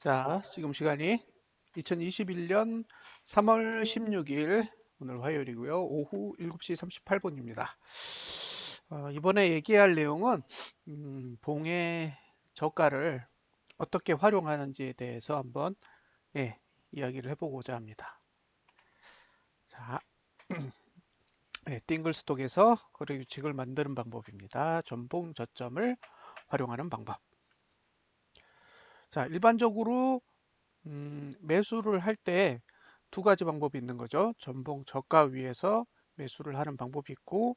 자, 지금 시간이 2021년 3월 16일 오늘 화요일이고요. 오후 7시 38분입니다. 이번에 얘기할 내용은 봉의 저가를 어떻게 활용하는지에 대해서 한번 이야기를 해보고자 합니다. 자, 띵글스톡에서 거래 규칙을 만드는 방법입니다. 전봉 저점을 활용하는 방법. 자, 일반적으로 매수를 할 때 두 가지 방법이 있는 거죠. 전봉 저가 위에서 매수를 하는 방법이 있고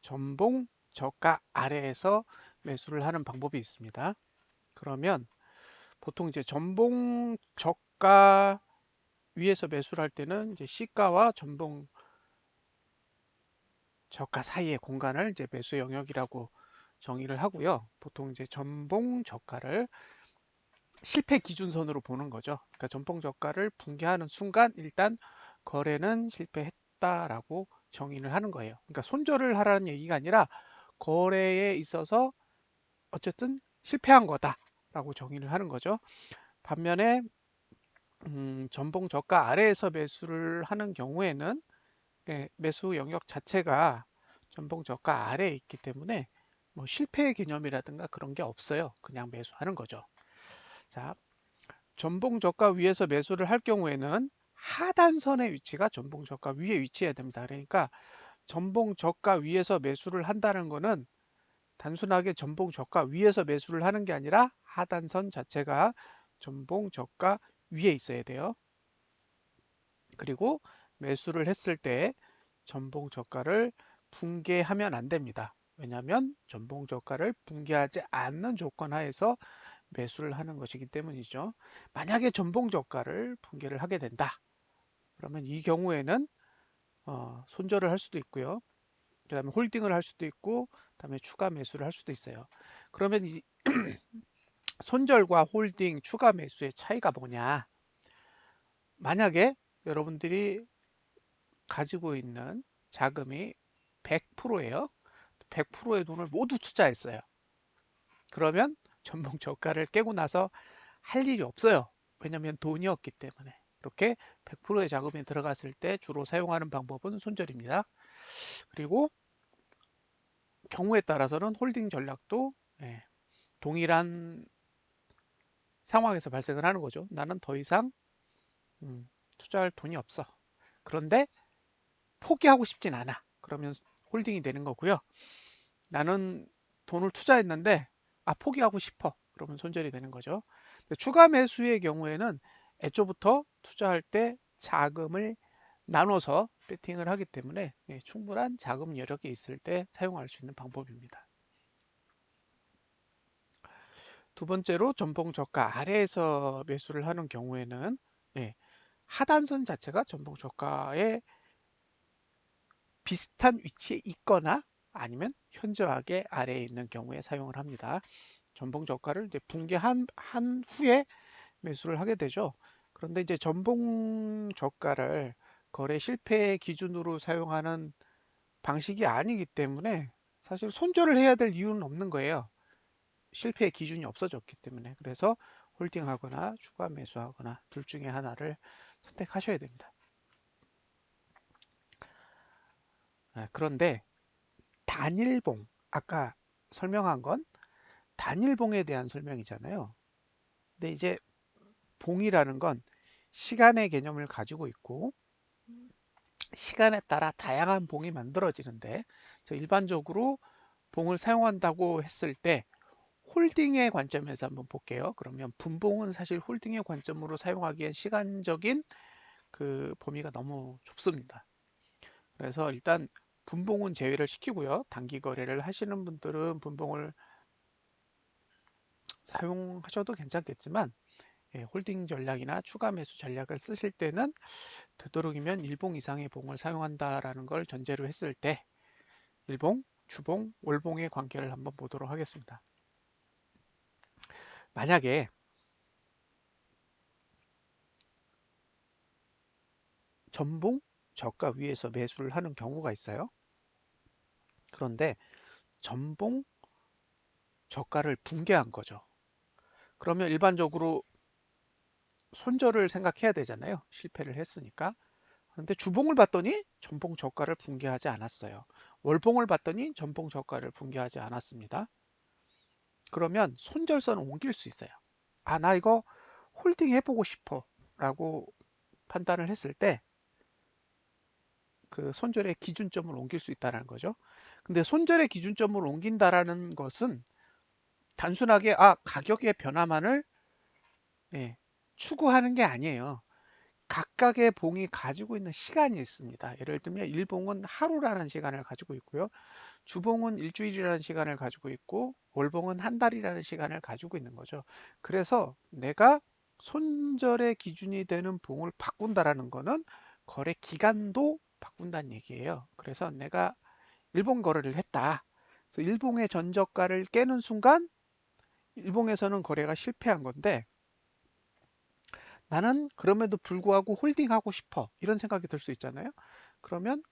전봉 저가 아래에서 매수를 하는 방법이 있습니다. 그러면 보통 이제 전봉 저가 위에서 매수를 할 때는 이제 시가와 전봉 저가 사이의 공간을 이제 매수 영역이라고 정의를 하고요. 보통 이제 전봉 저가를 실패 기준선으로 보는 거죠. 그러니까 전봉 저가를 붕괴하는 순간 일단 거래는 실패했다라고 정의를 하는 거예요. 그러니까 손절을 하라는 얘기가 아니라 거래에 있어서 어쨌든 실패한 거다라고 정의를 하는 거죠. 반면에 전봉 저가 아래에서 매수를 하는 경우에는 매수 영역 자체가 전봉 저가 아래에 있기 때문에 뭐 실패의 개념이라든가 그런 게 없어요. 그냥 매수하는 거죠. 자, 전봉 저가 위에서 매수를 할 경우에는 하단선의 위치가 전봉 저가 위에 위치해야 됩니다. 그러니까 전봉 저가 위에서 매수를 한다는 거는 단순하게 전봉 저가 위에서 매수를 하는 게 아니라 하단선 자체가 전봉 저가 위에 있어야 돼요. 그리고 매수를 했을 때 전봉 저가를 붕괴하면 안 됩니다. 왜냐하면 전봉 저가를 붕괴하지 않는 조건 하에서 매수를 하는 것이기 때문이죠. 만약에 전봉 저가를 붕괴를 하게 된다. 그러면 이 경우에는 손절을 할 수도 있고요. 그 다음에 홀딩을 할 수도 있고, 그 다음에 추가 매수를 할 수도 있어요. 그러면 이 손절과 홀딩, 추가 매수의 차이가 뭐냐? 만약에 여러분들이 가지고 있는 자금이 100%예요. 100%의 돈을 모두 투자했어요. 그러면 전봉 저가를 깨고 나서 할 일이 없어요. 왜냐하면 돈이 없기 때문에. 이렇게 100%의 자금이 들어갔을 때 주로 사용하는 방법은 손절입니다. 그리고 경우에 따라서는 홀딩 전략도 동일한 상황에서 발생을 하는 거죠. 나는 더 이상 투자할 돈이 없어. 그런데 포기하고 싶진 않아. 그러면 홀딩이 되는 거고요. 나는 돈을 투자했는데 포기하고 싶어. 그러면 손절이 되는 거죠. 추가 매수의 경우에는 애초부터 투자할 때 자금을 나눠서 베팅을 하기 때문에 충분한 자금 여력이 있을 때 사용할 수 있는 방법입니다. 두 번째로 전봉 저가 아래에서 매수를 하는 경우에는 하단선 자체가 전봉 저가에 비슷한 위치에 있거나 아니면 현저하게 아래에 있는 경우에 사용을 합니다. 전봉 저가를 이제 붕괴한 후에 매수를 하게 되죠. 그런데 이제 전봉 저가를 거래 실패 기준으로 사용하는 방식이 아니기 때문에 사실 손절을 해야 될 이유는 없는 거예요. 실패의 기준이 없어졌기 때문에. 그래서 홀딩하거나 추가 매수하거나 둘 중에 하나를 선택하셔야 됩니다. 그런데 단일봉, 아까 설명한 건 단일봉에 대한 설명이잖아요. 근데 이제 봉이라는 건 시간의 개념을 가지고 있고 시간에 따라 다양한 봉이 만들어지는데 일반적으로 봉을 사용한다고 했을 때 홀딩의 관점에서 한번 볼게요. 그러면 분봉은 사실 홀딩의 관점으로 사용하기엔 시간적인 그 범위가 너무 좁습니다. 그래서 일단 분봉은 제외를 시키고요. 단기 거래를 하시는 분들은 분봉을 사용하셔도 괜찮겠지만 홀딩 전략이나 추가 매수 전략을 쓰실 때는 되도록이면 일봉 이상의 봉을 사용한다라는 걸 전제로 했을 때 일봉, 주봉, 월봉의 관계를 한번 보도록 하겠습니다. 만약에 전봉 저가 위에서 매수를 하는 경우가 있어요. 그런데 전봉 저가를 붕괴한 거죠. 그러면 일반적으로 손절을 생각해야 되잖아요. 실패를 했으니까. 그런데 주봉을 봤더니 전봉 저가를 붕괴하지 않았어요. 월봉을 봤더니 전봉 저가를 붕괴하지 않았습니다. 그러면 손절선을 옮길 수 있어요. 아, 나 이거 홀딩 해보고 싶어 라고 판단을 했을 때 그 손절의 기준점을 옮길 수 있다는 거죠. 근데 손절의 기준점을 옮긴다라는 것은 단순하게 가격의 변화만을 예, 추구하는 게 아니에요. 각각의 봉이 가지고 있는 시간이 있습니다. 예를 들면 일봉은 하루라는 시간을 가지고 있고요. 주봉은 일주일이라는 시간을 가지고 있고 월봉은 한 달이라는 시간을 가지고 있는 거죠. 그래서 내가 손절의 기준이 되는 봉을 바꾼다라는 거는 거래 기간도 바꾼다는 얘기예요. 그래서 내가 일봉 거래를 했다. 그래서 일봉의 전저가를 깨는 순간 일봉에서는 거래가 실패한 건데 나는 그럼에도 불구하고 홀딩하고 싶어. 이런 생각이 들 수 있잖아요. 그러면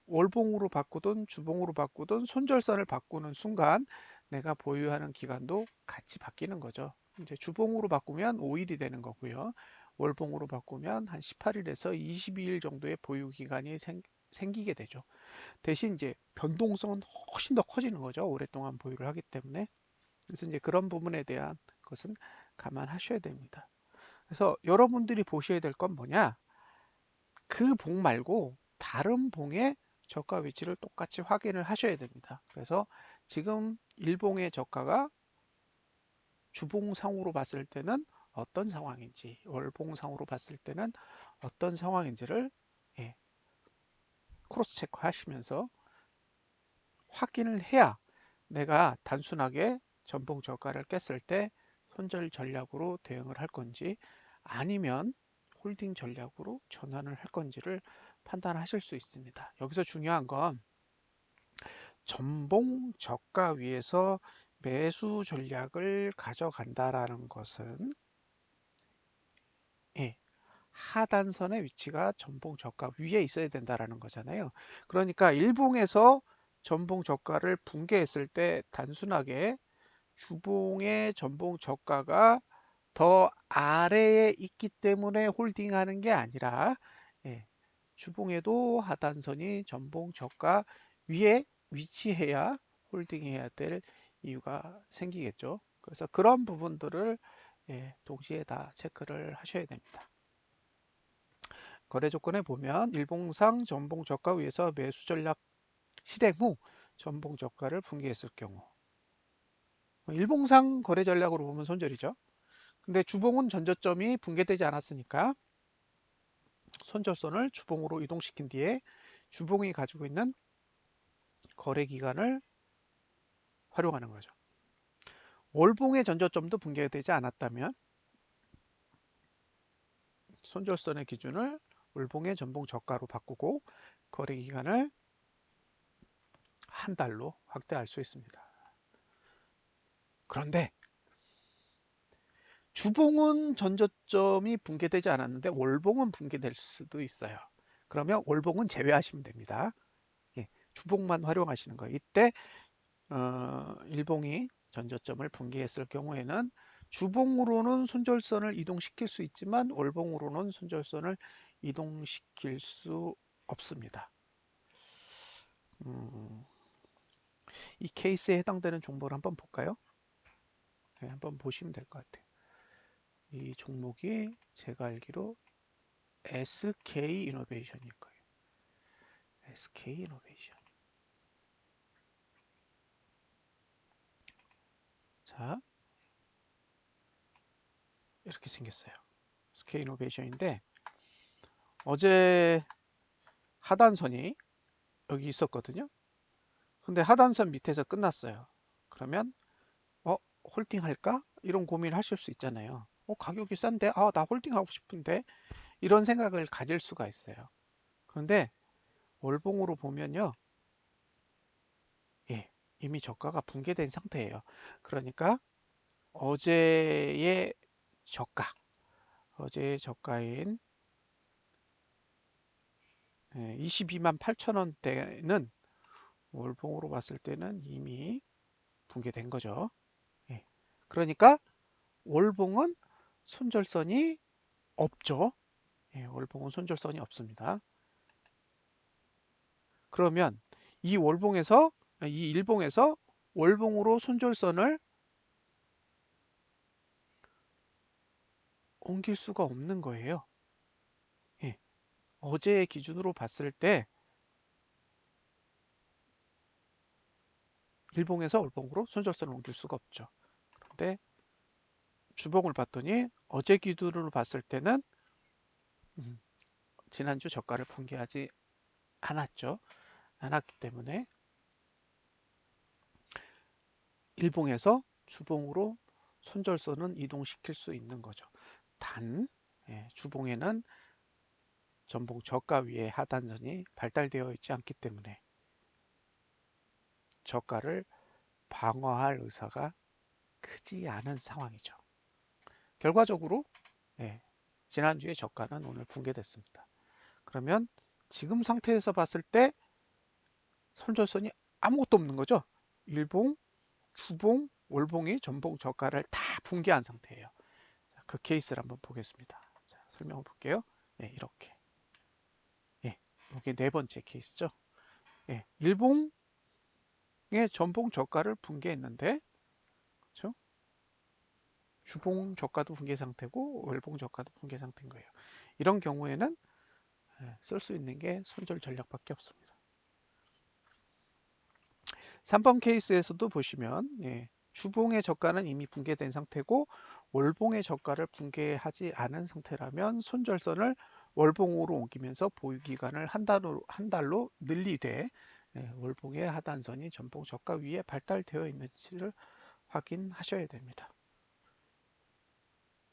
월봉으로 바꾸든 주봉으로 바꾸든 손절선을 바꾸는 순간 내가 보유하는 기간도 같이 바뀌는 거죠. 이제 주봉으로 바꾸면 5일이 되는 거고요. 월봉으로 바꾸면 한 18일에서 22일 정도의 보유 기간이 생기게 되죠. 대신 이제 변동성은 훨씬 더 커지는 거죠. 오랫동안 보유를 하기 때문에. 그래서 이제 그런 부분에 대한 것은 감안하셔야 됩니다. 그래서 여러분들이 보셔야 될 건 뭐냐? 그 봉 말고 다른 봉의 저가 위치를 똑같이 확인을 하셔야 됩니다. 그래서 지금 일봉의 저가가 주봉상으로 봤을 때는 어떤 상황인지, 월봉상으로 봤을 때는 어떤 상황인지를 예, 크로스 체크 하시면서 확인을 해야 내가 단순하게 전봉 저가를 깼을 때 손절 전략으로 대응을 할 건지 아니면 홀딩 전략으로 전환을 할 건지를 판단하실 수 있습니다. 여기서 중요한 건 전봉 저가 위에서 매수 전략을 가져간다라는 것은 예, 하단선의 위치가 전봉 저가 위에 있어야 된다라는 거잖아요. 그러니까 일봉에서 전봉 저가를 붕괴했을 때 단순하게 주봉의 전봉 저가가 더 아래에 있기 때문에 홀딩하는 게 아니라 예, 주봉에도 하단선이 전봉 저가 위에 위치해야 홀딩해야 될 이유가 생기겠죠. 그래서 그런 부분들을 동시에 다 체크를 하셔야 됩니다. 거래 조건에 보면 일봉상 전봉 저가 위에서 매수 전략 실행 후 전봉 저가를 붕괴했을 경우 일봉상 거래 전략으로 보면 손절이죠. 근데 주봉은 전저점이 붕괴되지 않았으니까 손절선을 주봉으로 이동시킨 뒤에 주봉이 가지고 있는 거래 기간을 활용하는 거죠. 월봉의 전저점도 붕괴되지 않았다면 손절선의 기준을 월봉의 전봉 저가로 바꾸고 거래 기간을 한 달로 확대할 수 있습니다. 그런데 주봉은 전저점이 붕괴되지 않았는데 월봉은 붕괴될 수도 있어요. 그러면 월봉은 제외하시면 됩니다. 예, 주봉만 활용하시는 거예요. 이때 일봉이 전저점을 붕괴했을 경우에는 주봉으로는 손절선을 이동시킬 수 있지만 월봉으로는 손절선을 이동시킬 수 없습니다. 음, 이 케이스에 해당되는 정보를 한번 볼까요? 네, 한번 보시면 될 것 같아요. 이 종목이 제가 알기로 SK 이노베이션일 거예요. SK 이노베이션. 자, 이렇게 생겼어요. SK 이노베이션인데 어제 하단선이 여기 있었거든요. 근데 하단선 밑에서 끝났어요. 그러면 홀딩 할까? 이런 고민을 하실 수 있잖아요. 가격이 싼데 나 홀딩 하고 싶은데 이런 생각을 가질 수가 있어요. 그런데 월봉으로 보면요. 예, 이미 저가가 붕괴된 상태예요. 그러니까 어제의 저가, 어제의 저가인 22만 8천 원대는 월봉으로 봤을 때는 이미 붕괴된 거죠. 예. 그러니까 월봉은 손절선이 없죠. 예, 월봉은 손절선이 없습니다. 그러면 이 일봉에서 월봉으로 손절선을 옮길 수가 없는 거예요. 예, 어제의 기준으로 봤을 때 일봉에서 월봉으로 손절선을 옮길 수가 없죠. 그런데 주봉을 봤더니 어제 기준으로 봤을 때는 음, 지난주 저가를 붕괴하지 않았죠. 않았기 때문에 일봉에서 주봉으로 손절선은 이동시킬 수 있는 거죠. 단 주봉에는 전봉 저가 위에 하단선이 발달되어 있지 않기 때문에 저가를 방어할 의사가 크지 않은 상황이죠. 결과적으로 지난주에 저가는 오늘 붕괴됐습니다. 그러면 지금 상태에서 봤을 때 손절선이 아무것도 없는 거죠. 일봉, 주봉, 월봉이 전봉 저가를 다 붕괴한 상태예요. 그 케이스를 한번 보겠습니다. 자, 설명을 볼게요. 이렇게. 이게 네 번째 케이스죠. 일봉의 전봉 저가를 붕괴했는데, 그렇죠? 주봉 저가도 붕괴 상태고 월봉 저가도 붕괴 상태인 거예요. 이런 경우에는 쓸 수 있는 게 손절 전략밖에 없습니다. 3번 케이스에서도 보시면 주봉의 저가는 이미 붕괴된 상태고 월봉의 저가를 붕괴하지 않은 상태라면 손절선을 월봉으로 옮기면서 보유기간을 한 달로 늘리되 월봉의 하단선이 전봉 저가 위에 발달되어 있는지를 확인하셔야 됩니다.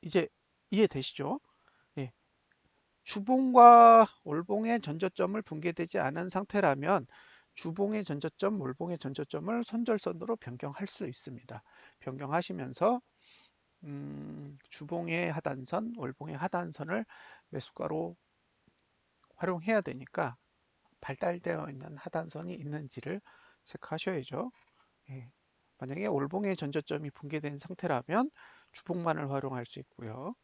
이제 이해되시죠? 예, 주봉과 월봉의 전저점을 붕괴되지 않은 상태라면 주봉의 전저점, 월봉의 전저점을 손절선으로 변경할 수 있습니다. 변경하시면서 주봉의 하단선, 월봉의 하단선을 매수가로 활용해야 되니까 발달되어 있는 하단선이 있는지를 체크하셔야죠. 예. 만약에 월봉의 전저점이 붕괴된 상태라면 주봉만을 활용할 수 있고요.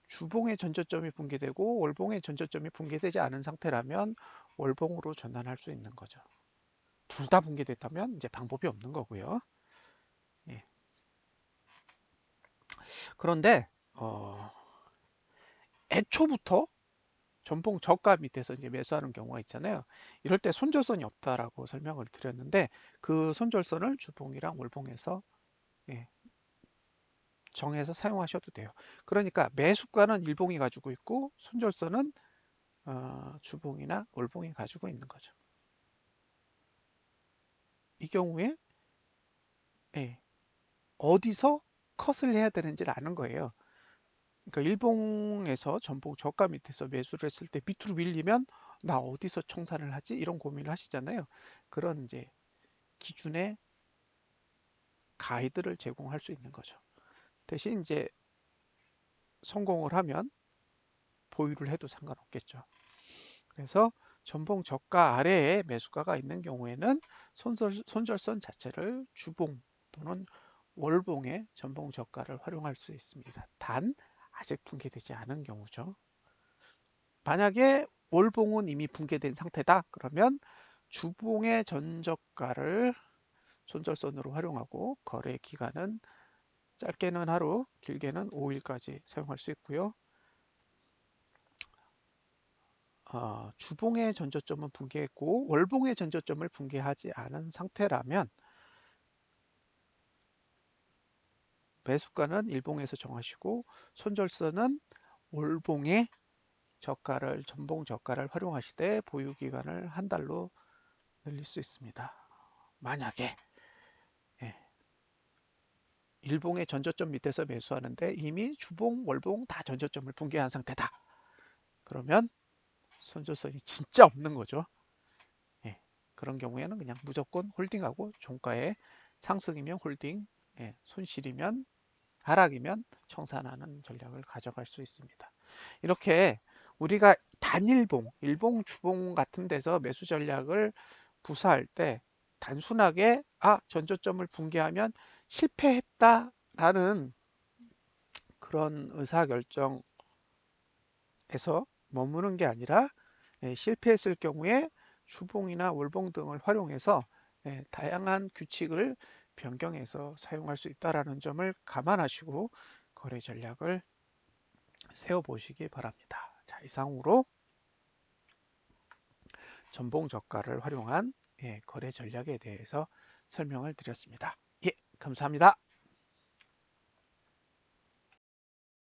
주봉의 전저점이 붕괴되고 월봉의 전저점이 붕괴되지 않은 상태라면 월봉으로 전환할 수 있는 거죠. 둘 다 붕괴됐다면 이제 방법이 없는 거고요. 예. 그런데 애초부터 전봉 저가 밑에서 이제 매수하는 경우가 있잖아요. 이럴 때 손절선이 없다라고 설명을 드렸는데 그 손절선을 주봉이랑 월봉에서 정해서 사용하셔도 돼요. 그러니까 매수가는 일봉이 가지고 있고 손절선은 주봉이나 월봉이 가지고 있는 거죠. 이 경우에 어디서 컷을 해야 되는지를 아는 거예요. 그러니까 일봉에서 전봉 저가 밑에서 매수를 했을 때 밑으로 밀리면 나 어디서 청산을 하지? 이런 고민을 하시잖아요. 그런 이제 기준의 가이드를 제공할 수 있는 거죠. 대신 이제 성공을 하면 보유를 해도 상관없겠죠. 그래서 전봉 저가 아래에 매수가가 있는 경우에는 손절선 자체를 주봉 또는 월봉의 전봉 저가를 활용할 수 있습니다. 단 아직 붕괴되지 않은 경우죠. 만약에 월봉은 이미 붕괴된 상태다. 그러면 주봉의 전저가를 손절선으로 활용하고 거래 기간은 짧게는 하루, 길게는 5일까지 사용할 수 있고요. 주봉의 전저점은 붕괴했고 월봉의 전저점을 붕괴하지 않은 상태라면 매수가는 일봉에서 정하시고 손절선은 월봉의 전봉 저가를 활용하시되 보유 기간을 한 달로 늘릴 수 있습니다. 만약에 예, 일봉의 전저점 밑에서 매수하는데 이미 주봉, 월봉 다 전저점을 붕괴한 상태다. 그러면 손절선이 진짜 없는 거죠. 예, 그런 경우에는 그냥 무조건 홀딩하고 종가에 상승이면 홀딩, 손실이면 하락이면 청산하는 전략을 가져갈 수 있습니다. 이렇게 우리가 단일봉, 일봉, 주봉 같은 데서 매수 전략을 구사할 때 단순하게 전저점을 붕괴하면 실패했다라는 그런 의사결정 머무는 게 아니라 실패했을 경우에 주봉이나 월봉 등을 활용해서 다양한 규칙을 변경해서 사용할 수 있다는 점을 감안하시고 거래 전략을 세워보시기 바랍니다. 자, 이상으로 전봉 저가를 활용한 거래 전략에 대해서 설명을 드렸습니다. 예, 감사합니다.